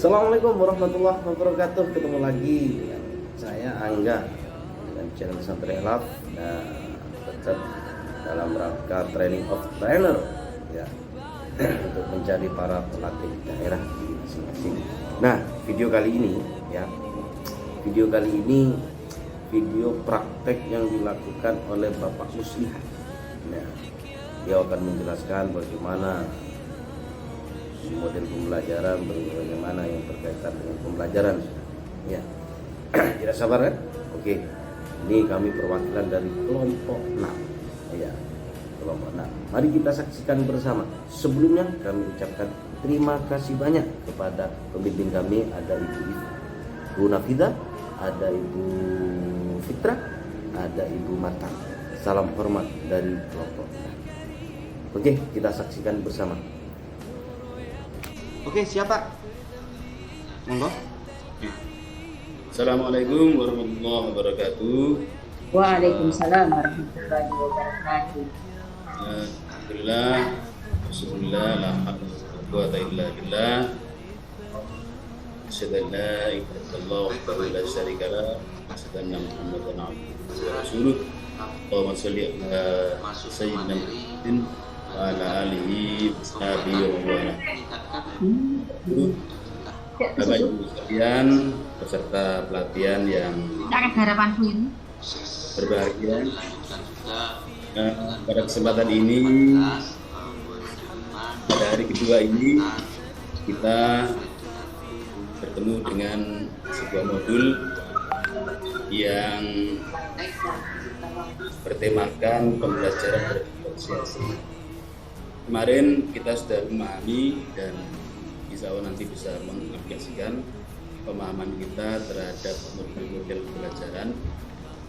Assalamualaikum warahmatullahi wabarakatuh. Ketemu lagi dengan saya Angga dengan channel Santri Elaf. Nah, tetap dalam rangka training of trainer ya, untuk mencari para pelatih daerah di masing-masing. Nah, video kali ini video praktek yang dilakukan oleh Bapak Muslih. Nah, dia akan menjelaskan bagaimana model pembelajaran, bagaimana yang berkaitan dengan pembelajaran ya. Tidak sabar kan? Oke, ini kami perwakilan dari kelompok 6 ya, kelompok 6. Mari kita saksikan bersama. Sebelumnya kami ucapkan terima kasih banyak kepada pembimbing kami, ada Ibu Nafidah, ada Ibu Fitra, ada Ibu Mata. Salam hormat dari kelompok 6. Oke, kita saksikan bersama. Oke, siapa? Monggo. Assalamualaikum warahmatullahi wabarakatuh. Waalaikumsalam warahmatullahi wabarakatuh. Alhamdulillah, bismillah, la haula wala quwwata illa billah. Asyhadu an la ilaha illallah wahdahu la syarika lah, asyhadu anna Muhammadan abduhu wa rasuluh. Allahumma shalli ala sayyidina Muhammadin wa ala alihi washabihi wa wala. Bapak Ibu sekalian, peserta pelatihan yang berbahagia, pada kesempatan ini, pada hari kedua ini, kita bertemu dengan sebuah modul yang bertemakan pembelajaran berdifferensiasi. Kemarin kita sudah memahami dan insya Allah nanti bisa mengaplikasikan pemahaman kita terhadap model-model pembelajaran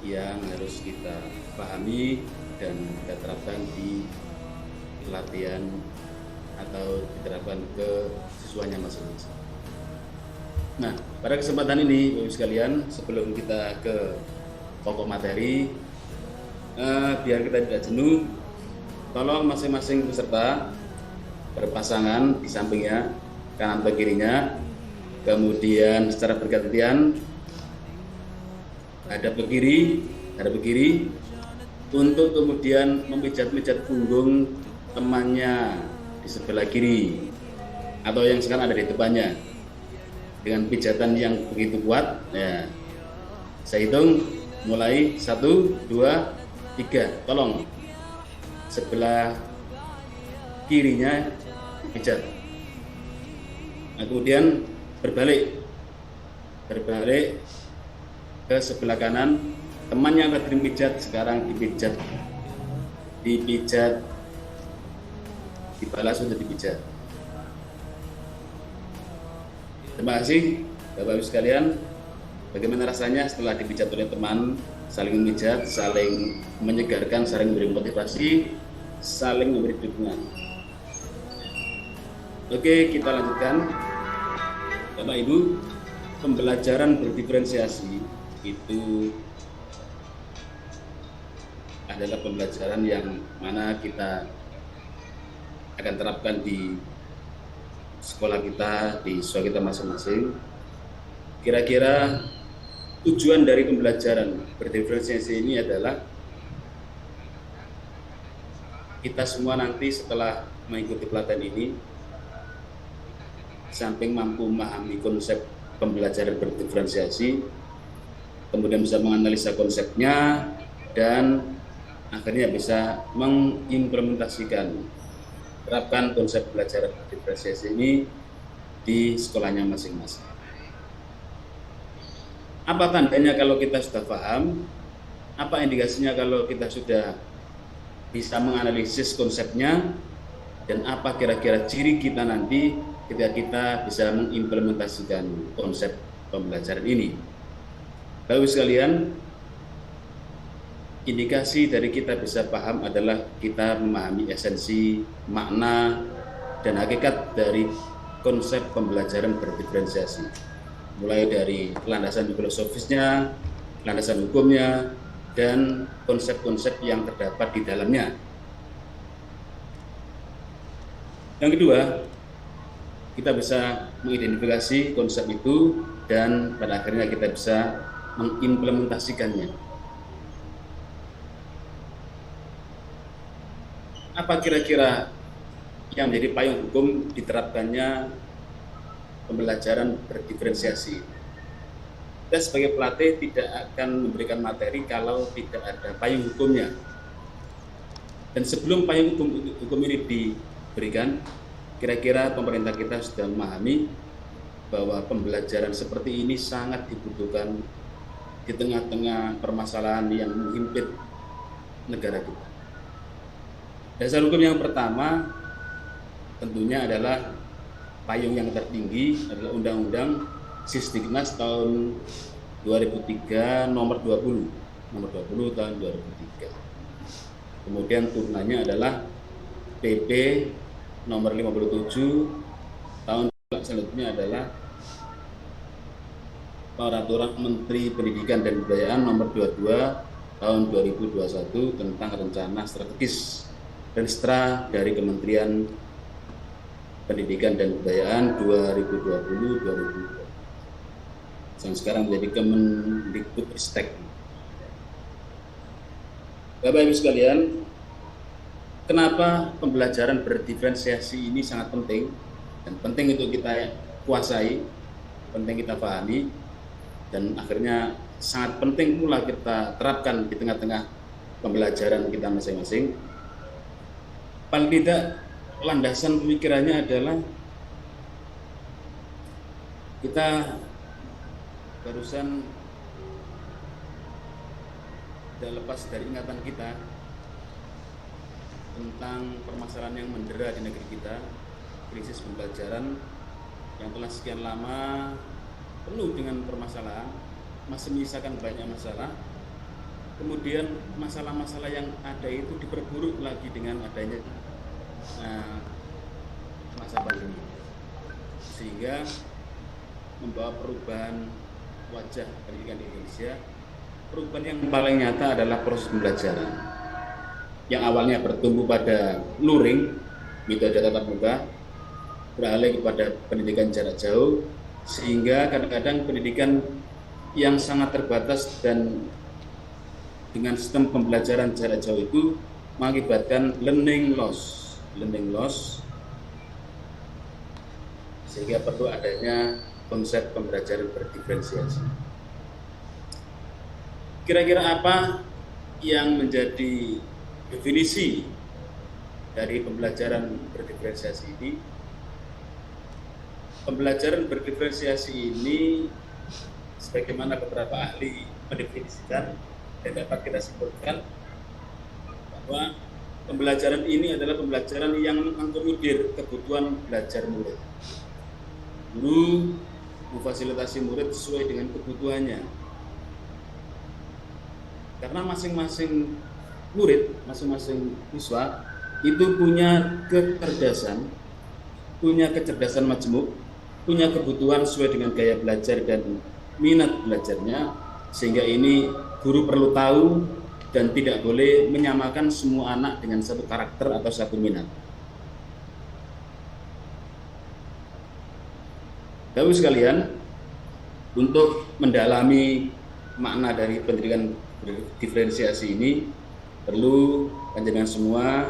yang harus kita pahami dan kita terapkan di pelatihan atau diterapkan ke siswanya masing-masing. Nah, pada kesempatan ini Bapak sekalian, sebelum kita ke pokok materi, biar kita tidak jenuh, tolong masing-masing peserta berpasangan di sampingnya, kanan atau kirinya, kemudian secara bergantian hadap ke kiri, untuk kemudian memijat-mijat punggung temannya di sebelah kiri atau yang sekarang ada di depannya dengan pijatan yang begitu kuat. Ya, saya hitung mulai 1, 2, 3. Tolong sebelah kirinya pijat. Nah, kemudian berbalik ke sebelah kanan, teman yang tadi dipijat sekarang dipijat, dibalas untuk dipijat. Terima kasih Bapak Ibu sekalian. Bagaimana rasanya setelah dipijat oleh teman, saling memijat, saling menyegarkan, saling memberi motivasi, saling memberi dukungan. Oke, kita lanjutkan. Bapak Ibu, pembelajaran berdiferensiasi itu adalah pembelajaran yang mana kita akan terapkan di sekolah kita, di siswa kita masing-masing. Kira-kira tujuan dari pembelajaran berdiferensiasi ini adalah kita semua nanti setelah mengikuti pelatihan ini, samping mampu memahami konsep pembelajaran berdiferensiasi, kemudian bisa menganalisa konsepnya, dan akhirnya bisa mengimplementasikan, terapkan konsep pembelajaran berdiferensiasi ini di sekolahnya masing-masing. Apa tandanya kalau kita sudah paham? Apa indikasinya kalau kita sudah bisa menganalisis konsepnya? Dan apa kira-kira ciri kita nanti ketika kita bisa mengimplementasikan konsep pembelajaran ini? Bapak Ibu sekalian, indikasi dari kita bisa paham adalah kita memahami esensi, makna, dan hakikat dari konsep pembelajaran berdiferensiasi. Mulai dari landasan filosofisnya, landasan hukumnya, dan konsep-konsep yang terdapat di dalamnya. Yang kedua, kita bisa mengidentifikasi konsep itu dan pada akhirnya kita bisa mengimplementasikannya. Apa kira-kira yang menjadi payung hukum diterapkannya pembelajaran berdiferensiasi? Kita sebagai pelatih tidak akan memberikan materi kalau tidak ada payung hukumnya. Dan sebelum payung hukum ini diberikan, kira-kira pemerintah kita sudah memahami bahwa pembelajaran seperti ini sangat dibutuhkan di tengah-tengah permasalahan yang menghimpit negara kita. Dasar hukum yang pertama tentunya adalah payung yang tertinggi adalah Undang-Undang Sisdiknas tahun 2003 nomor 20 tahun 2003. Kemudian turunannya adalah PP nomor 57 tahun selanjutnya adalah Peraturan Menteri Pendidikan dan Kebudayaan nomor 22 tahun 2021 tentang rencana strategis Renstra dari Kementerian Pendidikan dan Kebudayaan 2020-2022 yang sekarang menjadi Kemendikbudristek. Bapak Ibu sekalian, kenapa pembelajaran berdiferensiasi ini sangat penting dan penting untuk kita kuasai, penting kita pahami, dan akhirnya sangat penting pula kita terapkan di tengah-tengah pembelajaran kita masing-masing. Paling tidak landasan pemikirannya adalah kita barusan tidak lepas dari ingatan kita tentang permasalahan yang mendera di negeri kita, krisis pembelajaran yang telah sekian lama penuh dengan permasalahan, masih menyisakan banyak masalah. Kemudian masalah-masalah yang ada itu diperburuk lagi dengan adanya masa pandemi, sehingga membawa perubahan wajah pendidikan di Indonesia. Perubahan yang paling nyata adalah proses pembelajaran yang awalnya bertumbuh pada luring, metode tatap muka, beralih kepada pendidikan jarak jauh, sehingga kadang-kadang pendidikan yang sangat terbatas dan dengan sistem pembelajaran jarak jauh itu mengakibatkan learning loss, sehingga perlu adanya konsep pembelajaran berdiferensiasi. Kira-kira apa yang menjadi definisi dari pembelajaran berdiferensiasi ini? Pembelajaran berdiferensiasi ini sebagaimana beberapa ahli mendefinisikan dan dapat kita simpulkan bahwa pembelajaran ini adalah pembelajaran yang mengakomodir kebutuhan belajar murid. Guru memfasilitasi murid sesuai dengan kebutuhannya. Karena masing-masing murid, masing-masing siswa itu punya kecerdasan majemuk, punya kebutuhan sesuai dengan gaya belajar dan minat belajarnya, sehingga ini guru perlu tahu dan tidak boleh menyamakan semua anak dengan satu karakter atau satu minat. Bapak sekalian, untuk mendalami makna dari pendidikan diferensiasi ini perlu panjenengan semua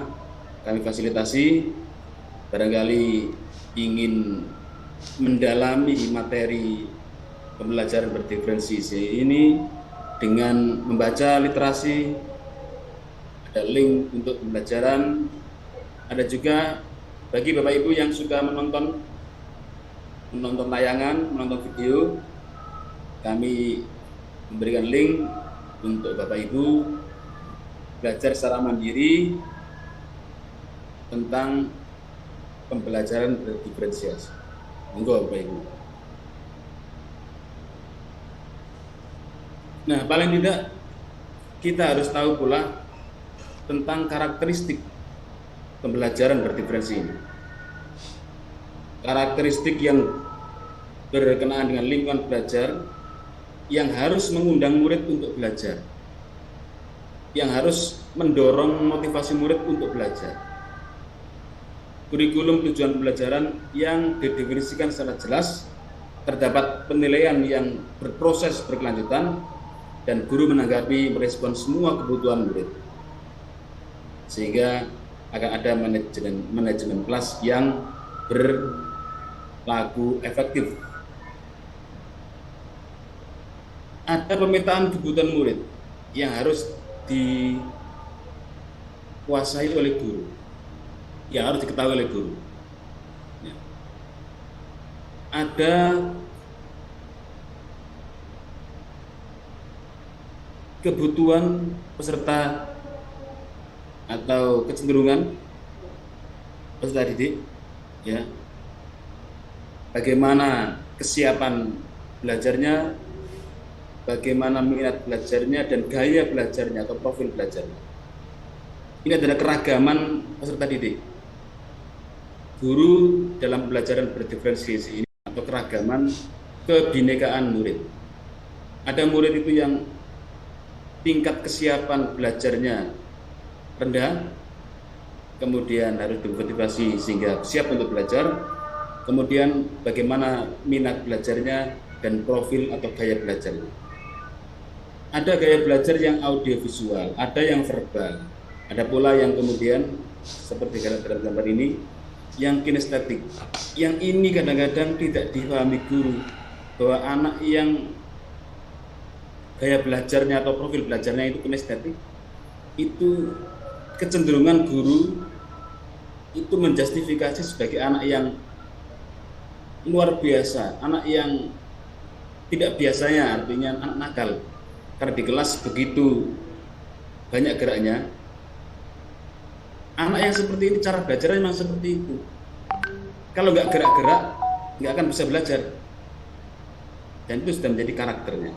kami fasilitasi. Barangkali ingin mendalami materi pembelajaran berdiferensiasi ini dengan membaca literasi, ada link untuk pembelajaran, ada juga bagi Bapak Ibu yang suka menonton tayangan, menonton video, kami memberikan link untuk Bapak Ibu belajar secara mandiri tentang pembelajaran berdiferensiasi. Monggo Bapak Ibu. Nah, paling tidak kita harus tahu pula tentang karakteristik pembelajaran berdiferensi ini. Karakteristik yang berkenaan dengan lingkungan belajar yang harus mengundang murid untuk belajar, yang harus mendorong motivasi murid untuk belajar. kurikulum tujuan pembelajaran yang didefinisikan secara jelas, terdapat penilaian yang berproses berkelanjutan, dan guru menanggapi merespon semua kebutuhan murid, sehingga akan ada manajemen kelas yang berlaku efektif. Ada pemetaan kebutuhan murid yang harus dikuasai oleh guru, yang harus diketahui oleh guru. Ada kebutuhan peserta atau kecenderungan peserta didik, ya, bagaimana kesiapan belajarnya, bagaimana minat belajarnya dan gaya belajarnya atau profil belajarnya. Ini adalah keragaman peserta didik. Guru dalam pembelajaran berdiferensiasi ini atau keragaman kebinekaan murid. Ada murid itu yang tingkat kesiapan belajarnya rendah, kemudian harus dimotivasi sehingga siap untuk belajar. Kemudian bagaimana minat belajarnya dan profil atau gaya belajarnya. Ada gaya belajar yang audiovisual, ada yang verbal, ada pula yang kemudian seperti dalam gambar ini yang kinestetik. Yang ini kadang-kadang tidak dipahami guru, bahwa anak yang gaya belajarnya atau profil belajarnya itu kinestetik, itu kecenderungan guru itu menjustifikasi sebagai anak yang luar biasa, anak yang tidak biasanya, artinya anak nakal. Karena di kelas begitu banyak geraknya. Anak yang seperti ini cara belajarnya memang seperti itu. Kalau nggak gerak-gerak, nggak akan bisa belajar. Dan itu sudah menjadi karakternya.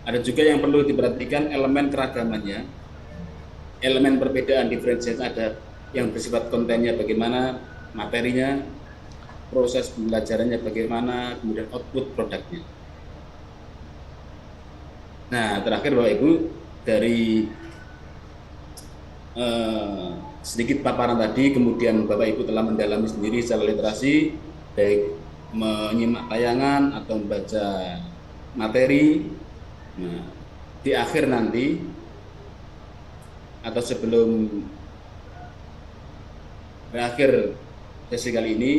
Ada juga yang perlu diperhatikan elemen keragamannya, elemen perbedaan diferensiasi, ada yang bersifat kontennya bagaimana, materinya, proses pembelajarannya bagaimana, kemudian output produknya. Nah, terakhir Bapak Ibu, dari sedikit paparan tadi, kemudian Bapak Ibu telah mendalami sendiri secara literasi, baik menyimak tayangan atau membaca materi. Nah, di akhir nanti atau sebelum berakhir sesi kali ini,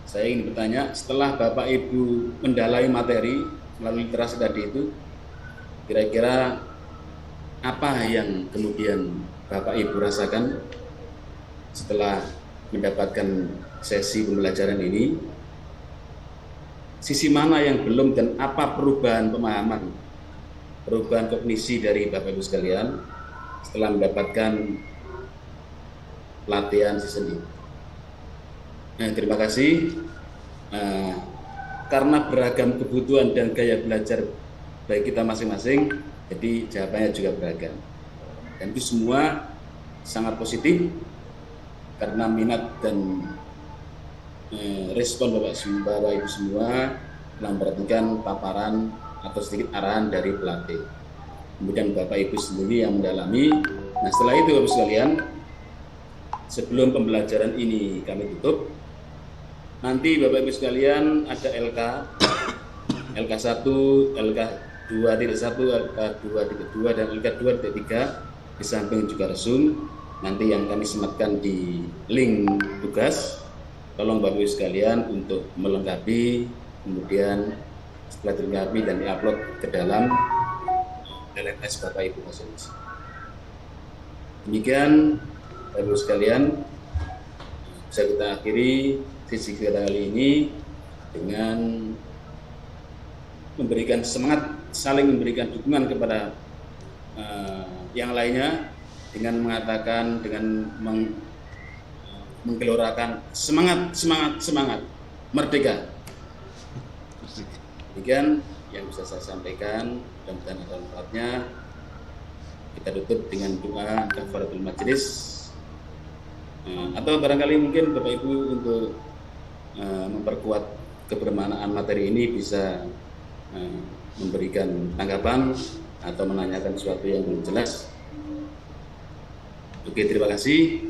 saya ingin bertanya, setelah Bapak Ibu mendalami materi melalui literasi tadi itu, kira-kira apa yang kemudian Bapak Ibu rasakan setelah mendapatkan sesi pembelajaran ini? Sisi mana yang belum dan apa perubahan pemahaman, perubahan kognisi dari Bapak Ibu sekalian setelah mendapatkan pelatihan season ini? Nah, terima kasih. Karena beragam kebutuhan dan gaya belajar baik kita masing-masing, jadi jawabannya juga beragam. Dan itu semua sangat positif karena minat dan respon Bapak Ibu semua telah memperhatikan paparan atau sedikit arahan dari pelatih. Kemudian Bapak Ibu sendiri yang mendalami. Nah, setelah itu Bapak sekalian, sebelum pembelajaran ini kami tutup, nanti Bapak Ibu sekalian ada LK 1, LK 2.1, LK 2.2 dan LK 2.3 di samping juga resum. Nanti yang kami sematkan di link tugas. Tolong Bapak Ibu sekalian untuk melengkapi, kemudian setelah dilengkapi dan diupload ke dalam LMS Bapak Ibu masing-masing. Demikian Bapak Ibu sekalian, bisa kita akhiri sesi kita kali ini dengan memberikan semangat, saling memberikan dukungan kepada yang lainnya dengan mengatakan, dengan menggelorakan semangat merdeka. Demikian yang bisa saya sampaikan, dan ada manfaatnya. Kita tutup dengan doa kafaratul majelis, atau barangkali mungkin Bapak Ibu untuk memperkuat kebermanfaatan materi ini bisa memberikan tanggapan atau menanyakan sesuatu yang belum jelas. Oke, terima kasih.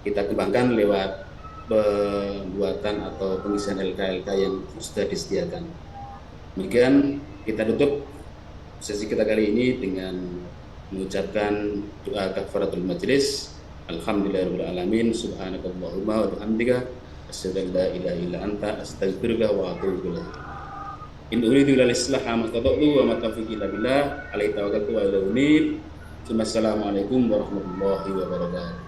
kita kembangkan lewat pembuatan atau pengisian LK-LK yang sudah disediakan. Demikian kita tutup sesi kita kali ini dengan mengucapkan doa kafaratul majlis. Alhamdulillahirabbil alamin, subhanakallahumma wa bihamdika asyhadu an la ilaha illa anta astaghfiruka wa atubu ilaik. In uridu illa al-islaha ma stata'tu wa ma taufiqi illa billah, alaihi tawakkaltu wa ilaihi unib. Assalamualaikum warahmatullahi wabarakatuh.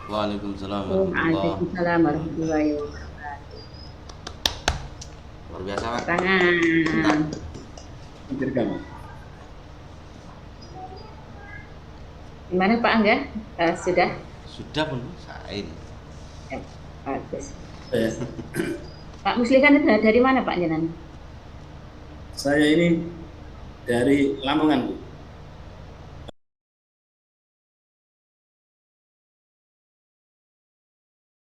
Waalaikumsalam warahmatullahi Waalaikumsalam warahmatullahi wabarakatuh. Luar biasa, Pak. Tangan. Direkam. Gimana Pak Angga? Sudah? Sudah pun saya ini. Bagus. Eh, Pak Muslihan itu dari mana Pak Janan? Saya ini dari Lamongan, Bu.